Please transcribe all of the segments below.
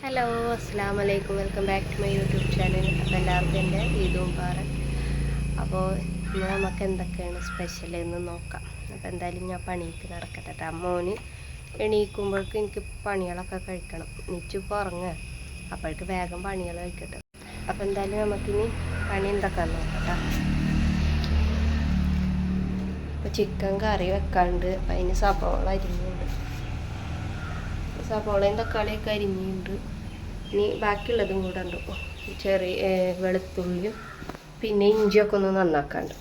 Hello അസ്സാം വലൈക്കും welcome back to my YouTube channel. അപ്പോൾ എല്ലാവർക്കും എൻ്റെ ഈദും മുബാറക്. അപ്പോൾ ഇന്ന് നമുക്ക് എന്തൊക്കെയാണ് സ്പെഷ്യൽ എന്ന് നോക്കാം. അപ്പോൾ എന്തായാലും ഞാൻ പണിക്ക് നടക്കട്ടെ കേട്ടോ. മോന് എണീക്കുമ്പോഴേക്കും എനിക്ക് പണികളൊക്കെ കഴിക്കണം. നീച്ചിപ്പോൾ ഉറങ്ങുക, അപ്പോഴേക്ക് വേഗം പണികൾ കഴിക്കട്ടെ. അപ്പോൾ എന്തായാലും നമുക്കിനി പണി എന്തൊക്കെയാണെന്ന് നോക്കട്ടെ. ഇപ്പോൾ ചിക്കൻ കറി വെക്കാണ്ട്, അപ്പം അതിന് സവാള അരിഞ്ഞുണ്ട്, സവാളയും തക്കാളിയൊക്കെ അരിഞ്ഞിട്ടുണ്ട്. ഇനി ബാക്കിയുള്ളതും കൂടെ ഉണ്ട്. ചെറിയ വെളുത്തുള്ളിയും പിന്നെ ഇഞ്ചിയൊക്കെ ഒന്ന് നന്നാക്കാണ്ട്.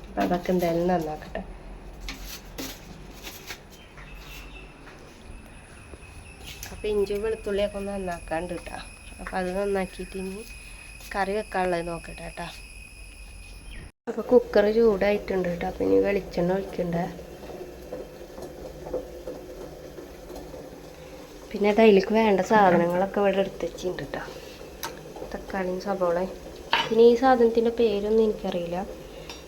അപ്പം അതൊക്കെ എന്തായാലും നന്നാക്കട്ടെ. അപ്പം ഇഞ്ചിയും വെളുത്തുള്ളിയൊക്കെ ഒന്ന് നന്നാക്കാണ്ട് കേട്ടോ. അപ്പം അത് നന്നാക്കിയിട്ട് ഇനി കറി വെക്കാനുള്ളത് നോക്കട്ടെ കേട്ടോ. അപ്പോൾ കുക്കർ ചൂടായിട്ടുണ്ട് കേട്ടോ. അപ്പം ഇനി വെളിച്ചെണ്ണ ഒഴിക്കണ്ടേ. പിന്നെ അതിലേക്ക് വേണ്ട സാധനങ്ങളൊക്കെ ഇവിടെ എടുത്ത് വെച്ചിട്ടുണ്ട് കേട്ടോ. തക്കാളിയും സവോളയും. പിന്നെ ഈ സാധനത്തിൻ്റെ പേരൊന്നും എനിക്കറിയില്ല.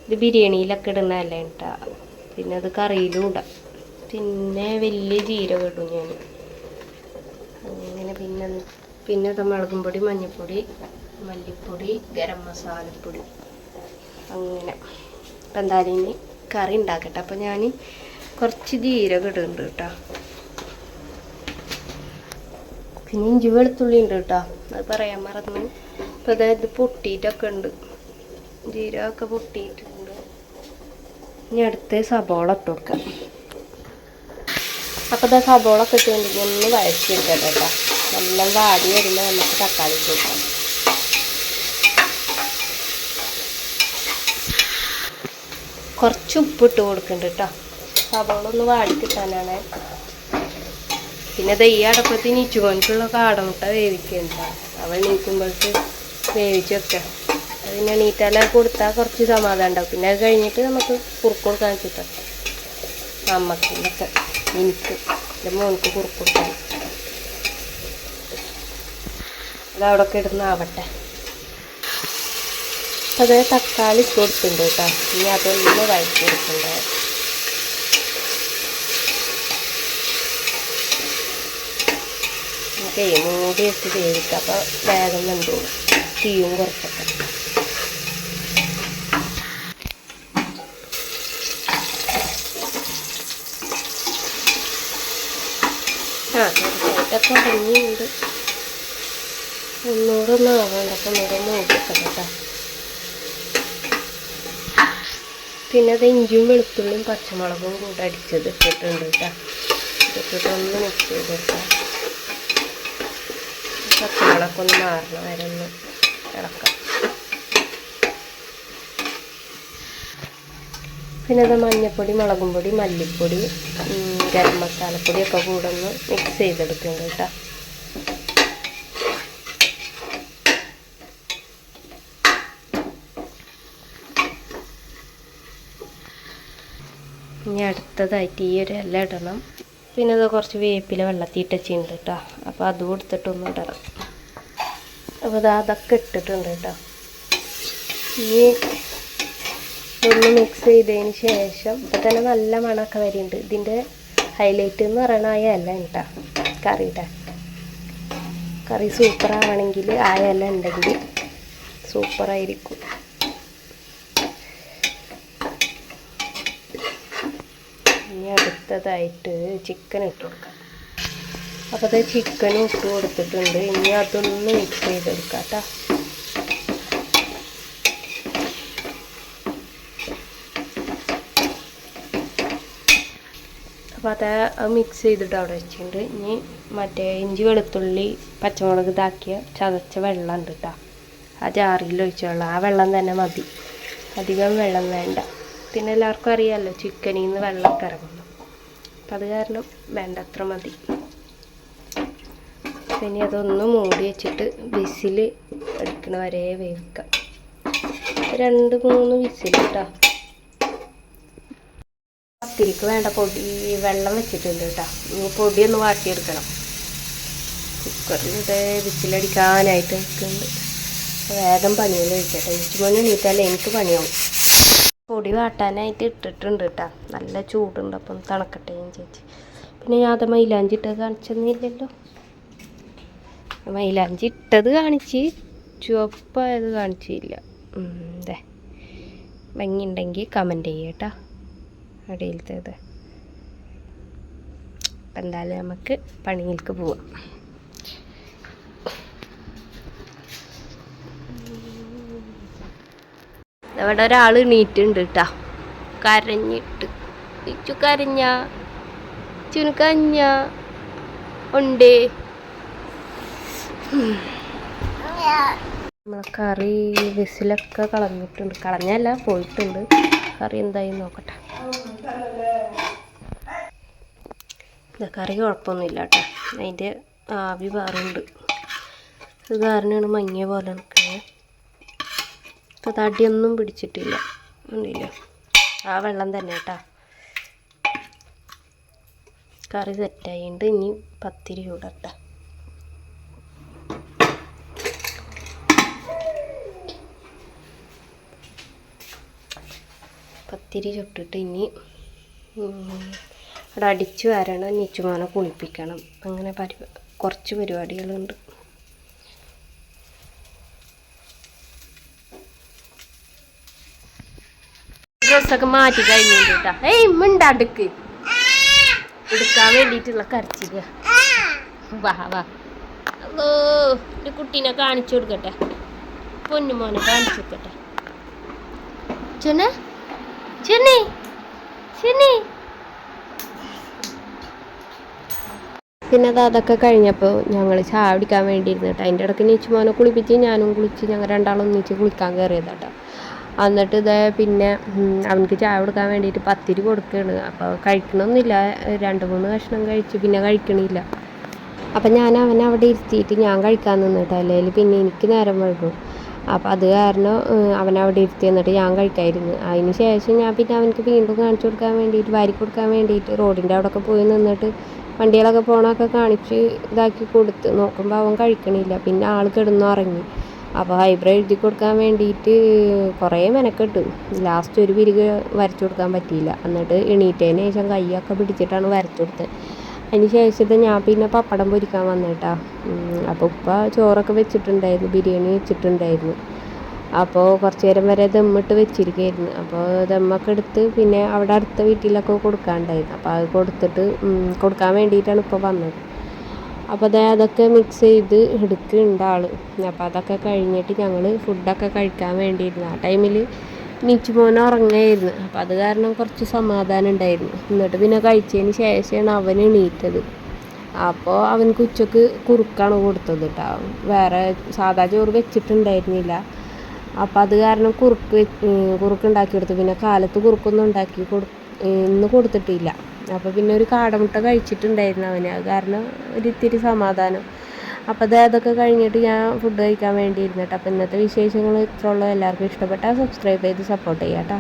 ഇത് ബിരിയാണിയിലൊക്കെ ഇടുന്നതല്ലേ കേട്ടോ. പിന്നെ അത് കറിയിലും ഇടാം. പിന്നെ വലിയ ജീരകം ഇടും ഞാൻ അങ്ങനെ. പിന്നെ അത് മുളകും പൊടി, മഞ്ഞൾപ്പൊടി, മല്ലിപ്പൊടി, ഗരം മസാലപ്പൊടി അങ്ങനെ. അപ്പം എന്തായാലും ഇനി കറി ഉണ്ടാക്കട്ടെ. അപ്പം ഞാൻ കുറച്ച് ജീരകം ഇടുന്നുണ്ട് കേട്ടോ. പിന്നെ ഇഞ്ചി വെളുത്തുള്ളി ഉണ്ട് കേട്ടോ, അത് പറയാൻ മറന്നു. അപ്പോൾ അതായത് പൊട്ടിയിട്ടൊക്കെ ഉണ്ട്, ജീരകമൊക്കെ പൊട്ടിയിട്ടുണ്ട്. ഇനി അടുത്ത് സബോള ഇട്ട് കൊടുക്കാം. അപ്പോൾ ഇതാ സബോള ഒക്കെ ഇട്ടുകൊണ്ട് ഒന്ന് വഴച്ചെടുക്കട്ടെ കേട്ടോ. നല്ല വാടി വരുമ്പോൾ നമുക്ക് തക്കാളി ഇട്ട് കൊടുക്കാം. കുറച്ച് ഉപ്പിട്ട് കൊടുക്കുന്നുണ്ട് കേട്ടോ, സബോള ഒന്ന് വാടി കിട്ടാനാണ്. പിന്നെ ഈ അടപ്പത്തിന് ഇച്ചുകൊണ്ടുള്ള കാടമുട്ട വേവിക്കണ്ട. അവൾ നീക്കുമ്പോഴേക്ക് വേവിച്ച് വെക്കാം. അത് പിന്നെ എണീറ്റാല കൊടുത്താൽ കുറച്ച് സമാധാനം ഉണ്ടാവും. പിന്നെ അത് കഴിഞ്ഞിട്ട് നമുക്ക് കുറുക്ക് കൊടുക്കാൻ വെച്ചിട്ട് അമ്മക്കിലൊക്കെ എനിക്ക് എൻ്റെ മോൾക്ക് കുറുക്ക് കൊടുക്കാൻ അതവിടെയൊക്കെ ഇടുന്നാവട്ടെ. അത് തക്കാളി ഇട്ട് കൊടുത്തിട്ടുണ്ട് കേട്ടോ. ഇനി അതൊന്ന് വഴറ്റി കൊടുക്കണ്ടേ. മൂടി വെച്ച് വേവിക്കുക. അപ്പോൾ വേഗം വെന്തോളും. തീയും കുറച്ചൊക്കെ. ചെറുതായിട്ടൊക്കെ ഉടങ്ങിയുണ്ട്. ഒന്നുകൂടെ ഒന്ന് ആവേണ്ടപ്പോൾ ഒന്നുകൂടെ മൂടി വെക്കണം കേട്ടോ. പിന്നെ അത് ഇഞ്ചിയും വെളുത്തുള്ളിയും പച്ചമുളകും കൂടെ അടിച്ചത് ഇട്ടിട്ടുണ്ട് കേട്ടോ. ഇട്ടിട്ടൊന്ന് മിക്സ് ചെയ്ത് വെക്കാം. പച്ചമുളകൊക്കെ ഒന്ന് മാറണം വരെ ഒന്ന് ഇളക്കാം. പിന്നെ അത് മഞ്ഞൾപ്പൊടി, മുളകും പൊടി, മല്ലിപ്പൊടി, ഗരം മസാലപ്പൊടിയൊക്കെ കൂടെ ഒന്ന് മിക്സ് ചെയ്തെടുക്കുന്നുണ്ട് കേട്ടോ. ഇനി അടുത്തതായിട്ട് ഈ ഒരു ഇല ഇടണം. പിന്നെ അത് കുറച്ച് വേപ്പില വെള്ളത്തിയിട്ടുണ്ട് കേട്ടോ. അപ്പോൾ അതും എടുത്തിട്ടൊന്നും ഇടണം. അപ്പോൾ അതൊക്കെ ഇട്ടിട്ടുണ്ട് കേട്ടോ. ഇനി ഒന്ന് മിക്സ് ചെയ്തതിന് ശേഷം ഇപ്പോൾ തന്നെ നല്ല മണമൊക്കെ വരുന്നുണ്ട്. ഇതിൻ്റെ ഹൈലൈറ്റ് എന്ന് പറയണ ആ ഇല കേട്ടോ. കറിയുടെ കറി സൂപ്പറാവണമെങ്കിൽ ആ ഇല ഉണ്ടെങ്കിൽ സൂപ്പറായിരിക്കും. ഇനി അടുത്തതായിട്ട് ചിക്കൻ ഇട്ട് കൊടുക്കാം. അപ്പോൾ അത് ചിക്കനും ഇട്ട് കൊടുത്തിട്ടുണ്ട്. ഇനി അതൊന്ന് മിക്സ് ചെയ്തെടുക്കാം കേട്ടോ. അപ്പോൾ അത് മിക്സ് ചെയ്തിട്ട് അവിടെ വെച്ചിട്ടുണ്ട്. ഇനി മറ്റേ ഇഞ്ചി വെളുത്തുള്ളി പച്ചമുളക് ഇതാക്കിയ ചതച്ച വെള്ളം ഉണ്ട് കേട്ടോ. ആ ജാറിൽ ഒഴിച്ച വെള്ളം, ആ വെള്ളം തന്നെ മതി, അധികം വെള്ളം വേണ്ട. പിന്നെ എല്ലാവർക്കും അറിയാമല്ലോ ചിക്കനിൽ നിന്ന് വെള്ളമൊക്കെ ഇറങ്ങുന്നു. അപ്പം അത് കാരണം വേണ്ടത്ര മതി. പിന്നെ അതൊന്ന് മൂടി വെച്ചിട്ട് വിസിൽ എടുക്കണ വരെ വേവിക്കാം. 2-3 വിസിൽ കേട്ടോ. പത്തിരിക്ക് വേണ്ട പൊടി വെള്ളം വെച്ചിട്ടുണ്ട് കേട്ടോ. ഇനി പൊടിയൊന്ന് വാട്ടിയെടുക്കണം. കുക്കറിൽ ഇത് വിസിലടിക്കാനായിട്ട് നിൽക്കുന്നുണ്ട്. വേഗം പണിയിൽ കഴിക്കട്ടെ. എനിക്ക് മുന്നേ എണീറ്റാലേ എനിക്ക് പണിയാവും. പൊടി വാട്ടാനായിട്ട് ഇട്ടിട്ടുണ്ട് കേട്ടോ. നല്ല ചൂടുണ്ട്. അപ്പം തണുക്കട്ടെ ചേച്ചി. പിന്നെ ഞാൻ അത് മൈലാഞ്ചി ഇട്ട് കാണിച്ചൊന്നുമില്ലല്ലോ. മൈലാഞ്ചി ഇട്ടത് കാണിച്ച് ചുവപ്പായത് കാണിച്ചില്ല. അതെ, ഭംഗിയുണ്ടെങ്കിൽ കമൻറ്റ് ചെയ്യട്ടോ അടിയിലത്തേത്. അപ്പം എന്തായാലും നമുക്ക് പണിയിലേക്ക് പോവാം. അവിടെ ഒരാൾ എണീറ്റുണ്ട് കേട്ടോ, കരഞ്ഞിട്ട്. ഇച്ചു കരഞ്ഞ ചുനുക്കഞ്ഞ ഉണ്ട്. നമ്മളെ കറി വിസിലൊക്കെ കളഞ്ഞിട്ടുണ്ട്, കളഞ്ഞല്ല പോയിട്ടുണ്ട്. കറി എന്തായി നോക്കട്ടെ. കറി കുഴപ്പമൊന്നുമില്ല കേട്ടോ, അതിൻ്റെ ആവി പാറുണ്ട്. ഇത് കാരണമാണ് മങ്ങിയ പോലെ നിൽക്കുന്നത്. ഇപ്പോൾ തടിയൊന്നും പിടിച്ചിട്ടില്ല, ഒന്നുമില്ല. ആ വെള്ളം തന്നെ കേട്ടോ. കറി സെറ്റായിട്ടുണ്ട്. ഇനി പത്തിരി ചൂടട്ടെ. പത്തിരി ചുട്ടിട്ട് ഇനി അവിടെ അടിച്ചു വരണം, നീച്ചുമോനെ കുളിപ്പിക്കണം. അങ്ങനെ കുറച്ച് പരിപാടികളുണ്ട്. ഡ്രസ്സൊക്കെ മാറ്റി കഴിഞ്ഞിട്ട് കേട്ടോ. മിണ്ടാടുക്ക് എടുക്കാൻ വേണ്ടിയിട്ടുള്ള കരച്ചില്ല. വാ വാ. അല്ലോ, ഒരു കുട്ടീനെ കാണിച്ചു കൊടുക്കട്ടെ, പൊന്നുമോനെ കാണിച്ചു കൊടുക്കട്ടെ. ചെന്നെ ചെന്നി ചെന്നി. പിന്നെ അതൊക്കെ കഴിഞ്ഞപ്പോൾ ഞങ്ങൾ ചായ കുടിക്കാൻ വേണ്ടിയിരുന്നു കേട്ടോ. അതിൻ്റെ ഇടയ്ക്ക് നീച്ചുമോനെ കുളിപ്പിച്ച് ഞാനും കുളിച്ച് ഞങ്ങൾ രണ്ടാളും ഒന്നിച്ച് കുളിക്കാൻ കയറിയതാട്ടോ. എന്നിട്ട് ഇതേ പിന്നെ അവനക്ക് ചായ കൊടുക്കാൻ വേണ്ടിയിട്ട് പത്തിരി കൊടുക്കുകയാണ്. അപ്പോൾ കഴിക്കണമെന്നില്ല, 2-3 കഷ്ണം കഴിച്ച് പിന്നെ കഴിക്കണില്ല. അപ്പം ഞാൻ അവനെ അവിടെ ഇരുത്തിയിട്ട് ഞാൻ കഴിക്കാൻ നിന്നിട്ട്, അല്ലെങ്കിൽ പിന്നെ എനിക്ക് നേരം വൈകും. അപ്പോൾ അത് കാരണം അവനവിടെ ഇരുത്തി എന്നിട്ട് ഞാൻ കഴിക്കായിരുന്നു. അതിന് ശേഷം ഞാൻ പിന്നെ അവനക്ക് വീണ്ടും കാണിച്ചു കൊടുക്കാൻ വേണ്ടിയിട്ട്, വാരി കൊടുക്കാൻ വേണ്ടിയിട്ട് റോഡിൻ്റെ അവിടെയൊക്കെ പോയി നിന്നിട്ട് വണ്ടികളൊക്കെ പോകണമൊക്കെ കാണിച്ച് ഇതാക്കി കൊടുത്ത് നോക്കുമ്പോൾ അവൻ കഴിക്കണില്ല. പിന്നെ ആൾ കിടന്നുറങ്ങി. അപ്പോൾ ഹൈബ്രോ എഴുതി കൊടുക്കാൻ വേണ്ടിയിട്ട് കുറേ മെനക്കെട്ടു. ലാസ്റ്റ് ഒരു പിരിക് വരച്ചു കൊടുക്കാൻ പറ്റിയില്ല. എന്നിട്ട് എണീറ്റതിന് ശേഷം കൈയൊക്കെ പിടിച്ചിട്ടാണ് വരച്ചു കൊടുത്തത്. അതിന് ശേഷത്തെ ഞാൻ പിന്നെ പപ്പടം പൊരിക്കാൻ വന്നിട്ടാ. അപ്പോൾ ഉപ്പ ചോറൊക്കെ വെച്ചിട്ടുണ്ടായിരുന്നു, ബിരിയാണി വെച്ചിട്ടുണ്ടായിരുന്നു. അപ്പോൾ കുറച്ച് നേരം വരെ ദമ്മിട്ട് വെച്ചിരിക്കുകയായിരുന്നു. അപ്പോൾ ദമ്മൊക്കെ എടുത്ത് പിന്നെ അവിടെ അടുത്ത വീട്ടിലൊക്കെ കൊടുക്കാനുണ്ടായിരുന്നു. അപ്പോൾ അത് കൊടുക്കാൻ വേണ്ടിയിട്ടാണ് ഇപ്പോൾ വന്നത്. അപ്പോൾ അതൊക്കെ മിക്സ് ചെയ്ത് എടുക്കുന്നുണ്ട് ആൾ. അപ്പോൾ അതൊക്കെ കഴിഞ്ഞിട്ട് ഞങ്ങൾ ഫുഡൊക്കെ കഴിക്കാൻ വേണ്ടിയിരുന്നു. ആ ടൈമിൽ നീച്ചുമോനെ ഉറങ്ങായിരുന്നു. അപ്പോൾ അത് കാരണം കുറച്ച് സമാധാനം ഉണ്ടായിരുന്നു. എന്നിട്ട് പിന്നെ കഴിച്ചതിന് ശേഷമാണ് അവൻ എണീറ്റത്. അപ്പോൾ അവനക്ക് ഉച്ചക്ക് കുറുക്കാണ് കൊടുത്തത് കേട്ടോ. വേറെ സാധാ ചോറ് വെച്ചിട്ടുണ്ടായിരുന്നില്ല. അപ്പോൾ അത് കാരണം കുറുക്കുണ്ടാക്കി കൊടുത്തു. പിന്നെ കാലത്ത് കുറുക്കൊന്നും ഇന്ന് കൊടുത്തിട്ടില്ല. അപ്പോൾ പിന്നെ ഒരു കാടമുട്ട കഴിച്ചിട്ടുണ്ടായിരുന്നു അവന്. അത് കാരണം ഒരിത്തിരി സമാധാനം. അപ്പോൾ അതൊക്കെ കഴിഞ്ഞിട്ട് ഞാൻ ഫുഡ് കഴിക്കാൻ വേണ്ടിയിരുന്നു കേട്ടോ. അപ്പോൾ ഇന്നത്തെ വിശേഷങ്ങൾ ഇത്ര ഉള്ളൂ. എല്ലാവർക്കും ഇഷ്ടപ്പെട്ടാൽ സബ്സ്ക്രൈബ് ചെയ്ത് സപ്പോർട്ട് ചെയ്യാം കേട്ടോ.